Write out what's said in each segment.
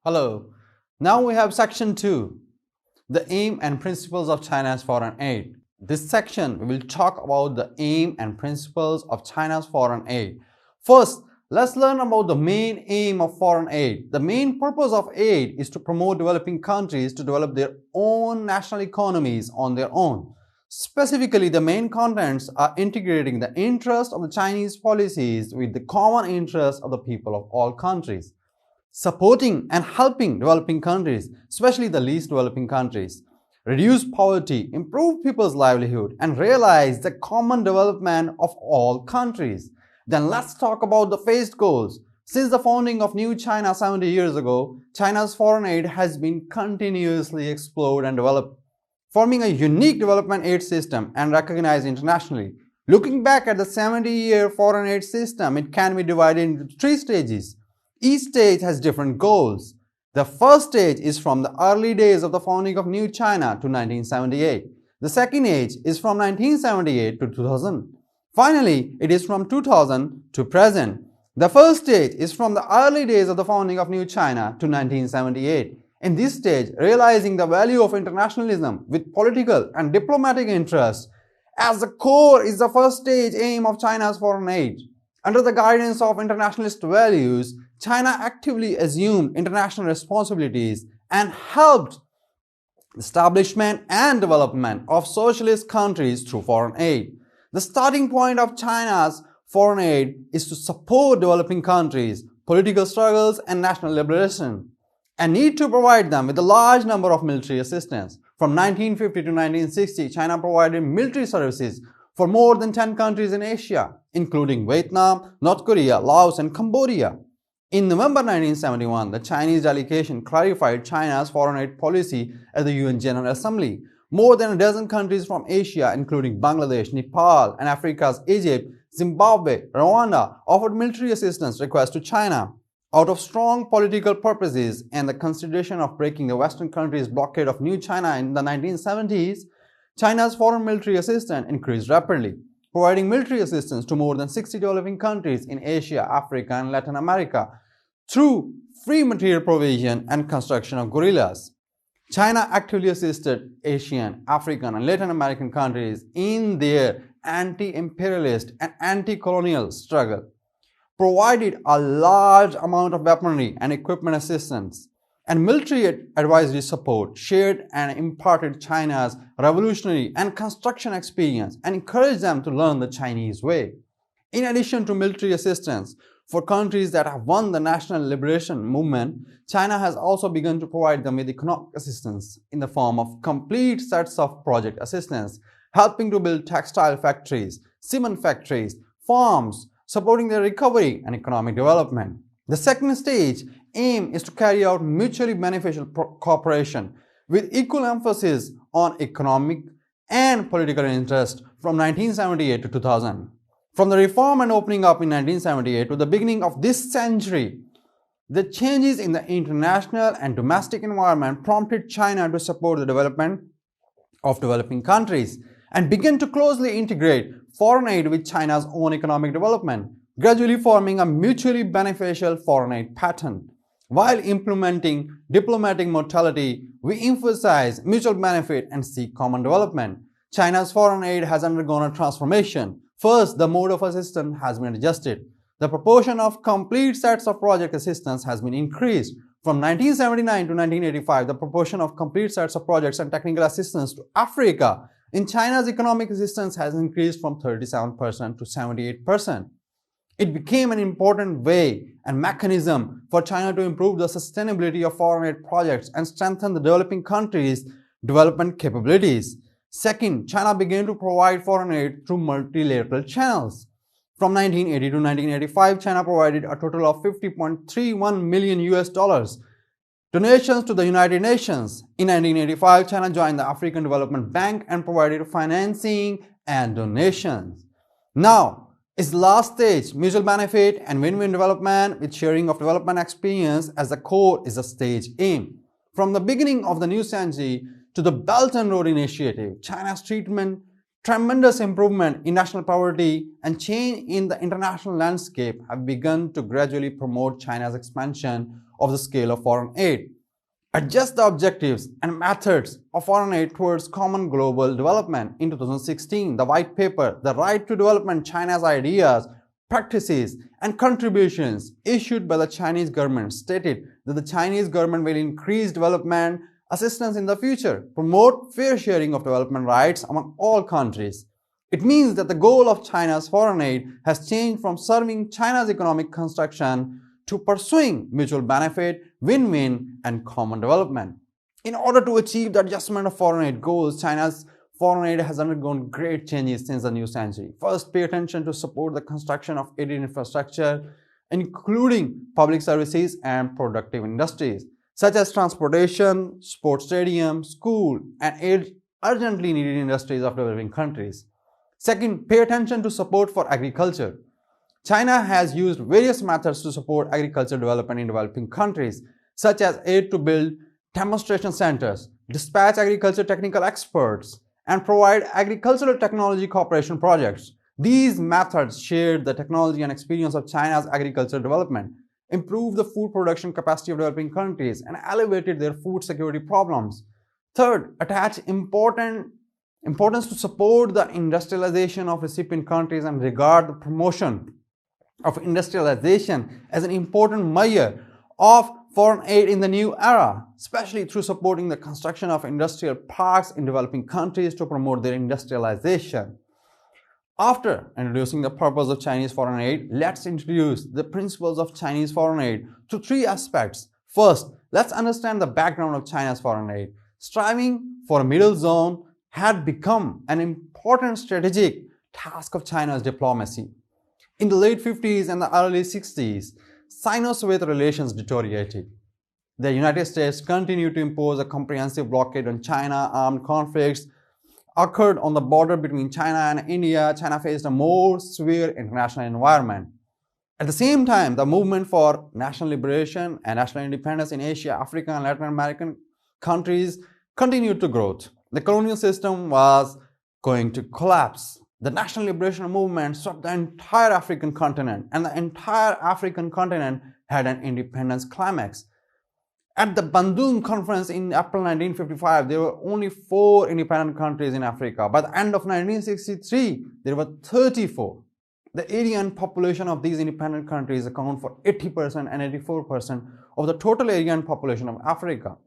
Hello. Now we have section 2, the aim and principles of China's foreign aid. This section we will talk about the aim and principles of China's foreign aid. First, let's learn about the main aim of foreign aid. The main purpose of aid is to promote developing countries to develop their own national economies on their own. Specifically, the main contents are integrating the interest of the Chinese policies with the common interest of the people of all countries, supporting and helping developing countries, especially the least developing countries, reduce poverty, improve people's livelihood, and realize the common development of all countries. Then let's talk about the phased goals. Since the founding of New China 70 years ago, China's foreign aid has been continuously explored and developed, forming a unique development aid system and recognized internationally. Looking back at the 70-year foreign aid system, it can be divided into 3 stages. Each stage has different goals. The first stage is from the early days of the founding of New China to 1978. The second age is from 1978 to 2000. Finally, it is from 2000 to present. The first stage is from the early days of the founding of New China to 1978. In this stage, realizing the value of internationalism with political and diplomatic interests as the core is the first stage aim of China's foreign aid. Under the guidance of internationalist values, China actively assumed international responsibilities and helped establishment and development of socialist countries through foreign aid. The starting point of China's foreign aid is to support developing countries, political struggles, and national liberation, and need to provide them with a large number of military assistance. From 1950 to 1960, China provided military services for more than 10 countries in Asia, including Vietnam, North Korea, Laos, and Cambodia. In November 1971, the Chinese delegation clarified China's foreign aid policy at the UN General Assembly. More than a dozen countries from Asia, including Bangladesh, Nepal, and Africa's Egypt, Zimbabwe, Rwanda, offered military assistance requests to China. Out of strong political purposes and the consideration of breaking the Western countries' blockade of New China in the 1970s, China's foreign military assistance increased rapidly, providing military assistance to more than 60 developing countries in Asia, Africa, and Latin America through free material provision and construction of guerrillas. China actively assisted Asian, African, and Latin American countries in their anti-imperialist and anti-colonial struggle, provided a large amount of weaponry and equipment assistance, and military advisory support, shared and imparted China's revolutionary and construction experience and encouraged them to learn the Chinese way. In addition to military assistance for countries that have won the national liberation movement, China has also begun to provide them with economic assistance in the form of complete sets of project assistance, helping to build textile factories, cement factories, farms, supporting their recovery and economic development. The second stage aim is to carry out mutually beneficial cooperation with equal emphasis on economic and political interest from 1978 to 2000. From the reform and opening up in 1978 to the beginning of this century, the changes in the international and domestic environment prompted China to support the development of developing countries and begin to closely integrate foreign aid with China's own economic development, gradually forming a mutually beneficial foreign aid pattern. While implementing diplomatic neutrality, we emphasize mutual benefit and seek common development. China's foreign aid has undergone a transformation. First, the mode of assistance has been adjusted. The proportion of complete sets of project assistance has been increased. From 1979 to 1985, the proportion of complete sets of projects and technical assistance to Africa in China's economic assistance has increased from 37% to 78%. It became an important way and mechanism for China to improve the sustainability of foreign aid projects and strengthen the developing countries' development capabilities. Second, China began to provide foreign aid through multilateral channels. From 1980 to 1985, China provided a total of 50.31 million US dollars donations to the United Nations. In 1985, China joined the African Development Bank and provided financing and donations. Now, its last stage, mutual benefit and win-win development with sharing of development experience as the core, is the stage aim. From the beginning of the new century to the Belt and Road Initiative, China's tremendous improvement in national poverty and change in the international landscape have begun to gradually promote China's expansion of the scale of foreign aid. Adjust the objectives and methods of foreign aid towards common global development. In 2016, the white paper, The Right to Development, China's Ideas, Practices and Contributions, issued by the Chinese government, stated that the Chinese government will increase development assistance in the future, promote fair sharing of development rights among all countries. It means that the goal of China's foreign aid has changed from serving China's economic construction to pursuing mutual benefit, win-win, and common development. In order to achieve the adjustment of foreign aid goals, China's foreign aid has undergone great changes since the new century. First, pay attention to support the construction of aided infrastructure, including public services and productive industries, such as transportation, sports stadiums, school, and aid urgently needed industries of developing countries. Second, pay attention to support for agriculture. China has used various methods to support agricultural development in developing countries, such as aid to build demonstration centers, dispatch agriculture technical experts, and provide agricultural technology cooperation projects. These methods shared the technology and experience of China's agricultural development, improved the food production capacity of developing countries, and elevated their food security problems. Third, attach importance to support the industrialization of recipient countries and regard the promotion of industrialization as an important measure of foreign aid in the new era, especially through supporting the construction of industrial parks in developing countries to promote their industrialization. After introducing the purpose of Chinese foreign aid, let's introduce the principles of Chinese foreign aid through three aspects. First, let's understand the background of China's foreign aid. Striving for a middle zone had become an important strategic task of China's diplomacy. In the late 50s and the early 60s, Sino-Soviet relations deteriorated. The United States continued to impose a comprehensive blockade on China. Armed conflicts occurred on the border between China and India. China faced a more severe international environment. At the same time, the movement for national liberation and national independence in Asia, Africa, and Latin American countries continued to grow. The colonial system was going to collapse. The national liberation movement swept the entire African continent, and the entire African continent had an independence climax. At the Bandung Conference in April 1955, there were only 4 independent countries in Africa. By the end of 1963, there were 34. The area and population of these independent countries account for 80% and 84% of the total area and population of Africa.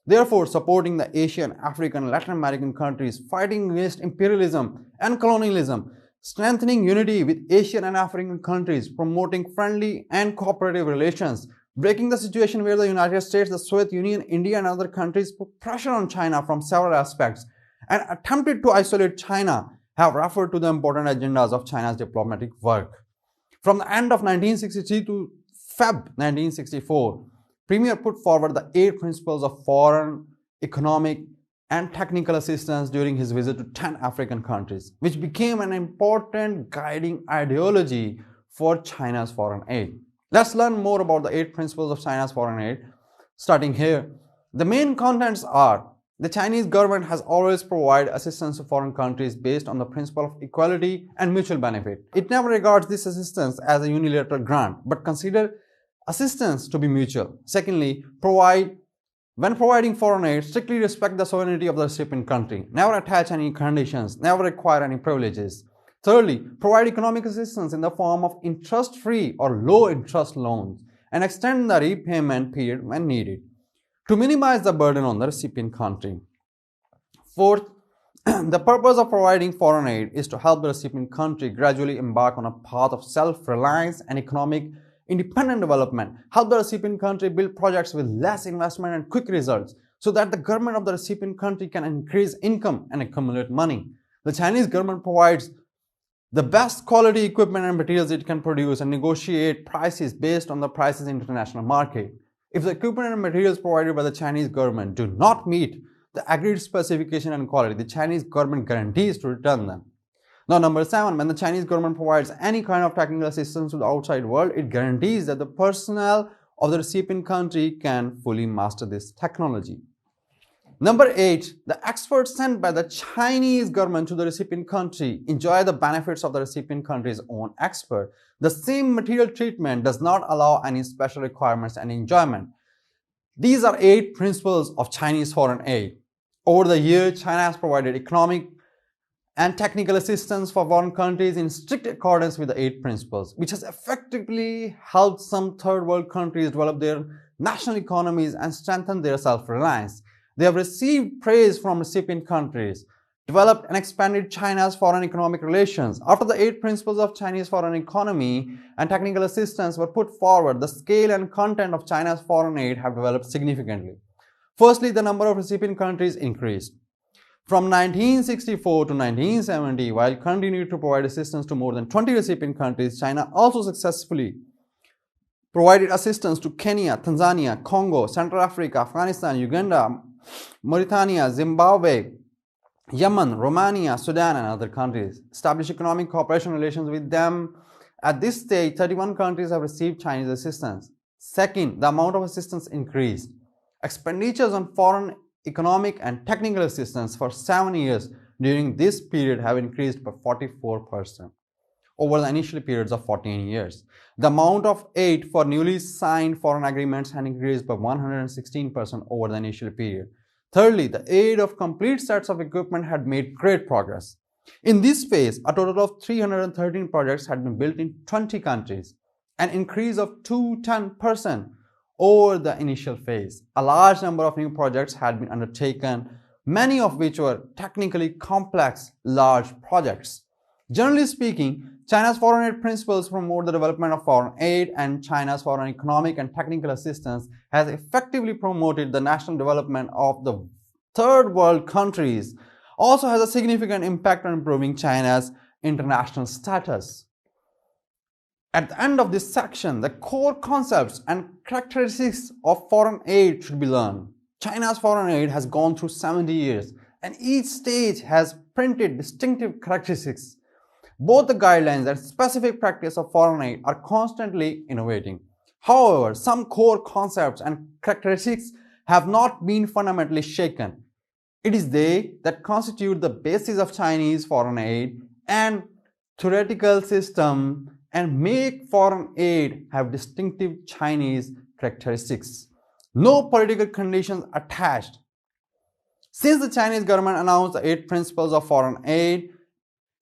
Therefore, supporting the Asian, African, and Latin American countries fighting against imperialism and colonialism, strengthening unity with Asian and African countries, promoting friendly and cooperative relations, breaking the situation where the United States, the Soviet Union, India, and other countries put pressure on China from several aspects and attempted to isolate China, have referred to the important agendas of China's diplomatic work. From the end of 1963 to Feb 1964, Premier put forward the 8 principles of foreign, economic, and technical assistance during his visit to 10 African countries, which became an important guiding ideology for China's foreign aid. Let's learn more about the 8 principles of China's foreign aid. Starting here, the main contents are: the Chinese government has always provided assistance to foreign countries based on the principle of equality and mutual benefit. It never regards this assistance as a unilateral grant, but consider assistance to be mutual. Secondly, when providing foreign aid, strictly respect the sovereignty of the recipient country. Never attach any conditions, never require any privileges. Thirdly, provide economic assistance in the form of interest-free or low-interest loans and extend the repayment period when needed to minimize the burden on the recipient country. Fourth, the purpose of providing foreign aid is to help the recipient country gradually embark on a path of self-reliance and economic independent development, help the recipient country build projects with less investment and quick results so that the government of the recipient country can increase income and accumulate money. The Chinese government provides the best quality equipment and materials it can produce and negotiate prices based on the prices in the international market. If the equipment and materials provided by the Chinese government do not meet the agreed specification and quality, the Chinese government guarantees to return them. Now, number 7, when the Chinese government provides any kind of technical assistance to the outside world, it guarantees that the personnel of the recipient country can fully master this technology. Number 8, the experts sent by the Chinese government to the recipient country enjoy the benefits of the recipient country's own expert. The same material treatment does not allow any special requirements and enjoyment. These are 8 principles of Chinese foreign aid. Over the years, China has provided economic and technical assistance for foreign countries in strict accordance with the 8 principles, which has effectively helped some third world countries develop their national economies and strengthen their self-reliance. They have received praise from recipient countries, developed and expanded China's foreign economic relations. After the 8 principles of Chinese foreign economy and technical assistance were put forward, the scale and content of China's foreign aid have developed significantly. Firstly, the number of recipient countries increased. From 1964 to 1970, while continuing to provide assistance to more than 20 recipient countries, China also successfully provided assistance to Kenya, Tanzania, Congo, Central Africa, Afghanistan, Uganda, Mauritania, Zimbabwe, Yemen, Romania, Sudan, and other countries. Established economic cooperation relations with them. At this stage, 31 countries have received Chinese assistance. Second, the amount of assistance increased. Expenditures on foreign economic and technical assistance for 7 years during this period have increased by 44% over the initial periods of 14 years. The amount of aid for newly signed foreign agreements had increased by 116% over the initial period. Thirdly, the aid of complete sets of equipment had made great progress. In this phase, a total of 313 projects had been built in 20 countries, an increase of 210% over the initial phase. A large number of new projects had been undertaken, many of which were technically complex, large projects. Generally speaking, China's foreign aid principles promote the development of foreign aid, and China's foreign economic and technical assistance has effectively promoted the national development of the third world countries. Also has a significant impact on improving China's international status. At the end of this section, the core concepts and characteristics of foreign aid should be learned. China's foreign aid has gone through 70 years, and each stage has printed distinctive characteristics. Both the guidelines and specific practice of foreign aid are constantly innovating. However, some core concepts and characteristics have not been fundamentally shaken. It is they that constitute the basis of Chinese foreign aid and theoretical system and make foreign aid have distinctive Chinese characteristics. No political conditions attached. Since the Chinese government announced the 8 principles of foreign aid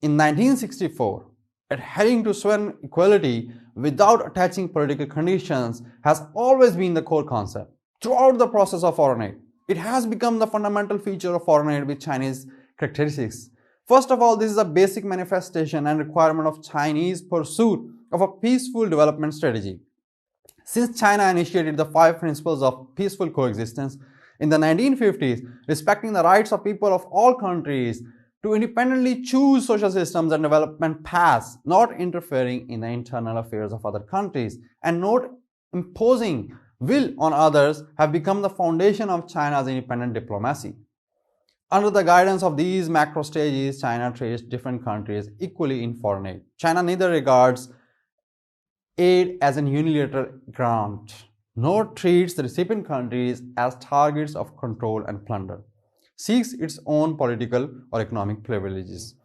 in 1964, adhering to sovereign equality without attaching political conditions has always been the core concept. Throughout the process of foreign aid, it has become the fundamental feature of foreign aid with Chinese characteristics. First of all, this is a basic manifestation and requirement of Chinese pursuit of a peaceful development strategy. Since China initiated the 5 principles of peaceful coexistence in the 1950s, respecting the rights of people of all countries to independently choose social systems and development paths, not interfering in the internal affairs of other countries, and not imposing will on others, have become the foundation of China's independent diplomacy. Under the guidance of these macro stages, China treats different countries equally in foreign aid. China neither regards aid as an unilateral grant, nor treats the recipient countries as targets of control and plunder, seeks its own political or economic privileges.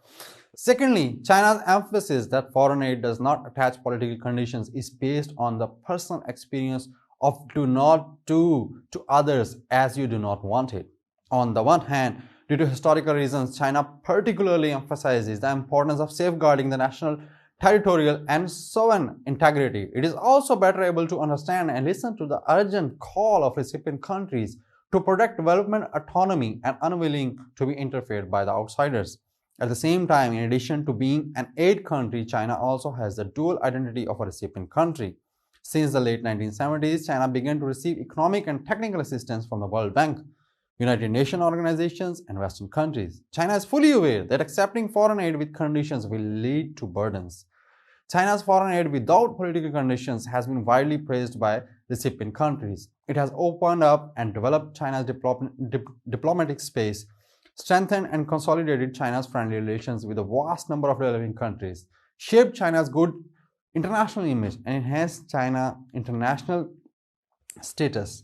Secondly, China's emphasis that foreign aid does not attach political conditions is based on the personal experience of do not do to others as you do not want it. On the one hand, due to historical reasons, China particularly emphasizes the importance of safeguarding the national, territorial, and sovereign integrity. It is also better able to understand and listen to the urgent call of recipient countries to protect development autonomy and unwilling to be interfered by the outsiders. At the same time, in addition to being an aid country, China also has the dual identity of a recipient country. Since the late 1970s, China began to receive economic and technical assistance from the World Bank, United Nations organizations, and Western countries. China is fully aware that accepting foreign aid with conditions will lead to burdens. China's foreign aid without political conditions has been widely praised by recipient countries. It has opened up and developed China's diplomatic space, strengthened and consolidated China's friendly relations with a vast number of relevant countries, shaped China's good international image, and enhanced China's international status.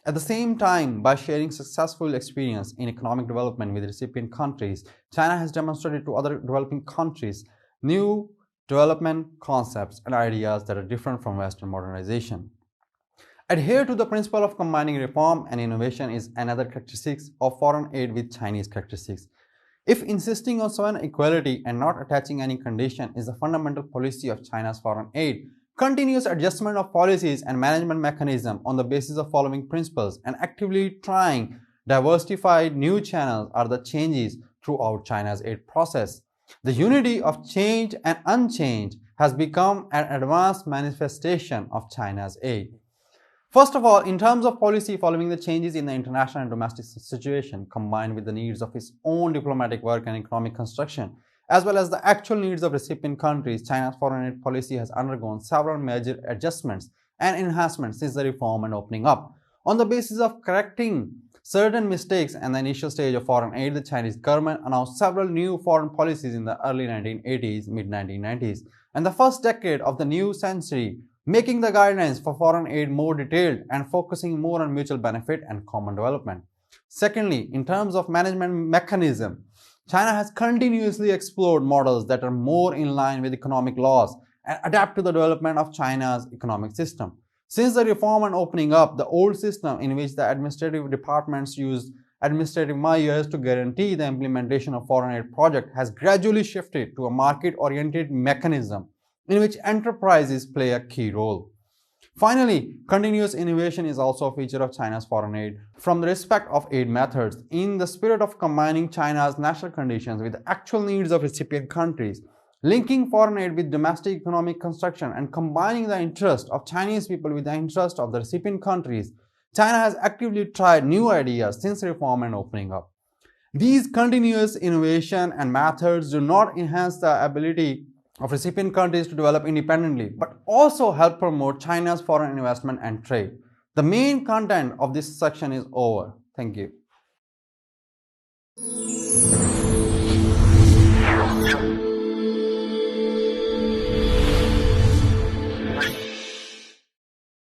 At the same time, by sharing successful experience in economic development with recipient countries, China has demonstrated to other developing countries new development concepts and ideas that are different from Western modernization. Adhere to the principle of combining reform and innovation is another characteristic of foreign aid with Chinese characteristics. If insisting on sovereign equality and not attaching any condition is the fundamental policy of China's foreign aid, continuous adjustment of policies and management mechanism on the basis of following principles and actively trying diversify new channels are the changes throughout China's aid process. The unity of change and unchanged has become an advanced manifestation of China's aid. First of all, in terms of policy, following the changes in the international and domestic situation, combined with the needs of its own diplomatic work and economic construction, as well as the actual needs of recipient countries, China's foreign aid policy has undergone several major adjustments and enhancements since the reform and opening up. On the basis of correcting certain mistakes in the initial stage of foreign aid, the Chinese government announced several new foreign policies in the early 1980s, mid-1990s, and the first decade of the new century, making the guidelines for foreign aid more detailed and focusing more on mutual benefit and common development. Secondly, in terms of management mechanism, China has continuously explored models that are more in line with economic laws and adapt to the development of China's economic system. Since the reform and opening up, the old system in which the administrative departments used administrative measures to guarantee the implementation of foreign aid projects has gradually shifted to a market-oriented mechanism in which enterprises play a key role. Finally, continuous innovation is also a feature of China's foreign aid. From the respect of aid methods, in the spirit of combining China's national conditions with the actual needs of recipient countries, linking foreign aid with domestic economic construction and combining the interest of Chinese people with the interest of the recipient countries, China has actively tried new ideas since reform and opening up. These continuous innovation and methods do not enhance the ability of recipient countries to develop independently, but also help promote China's foreign investment and trade. The main content of this section is over. Thank you.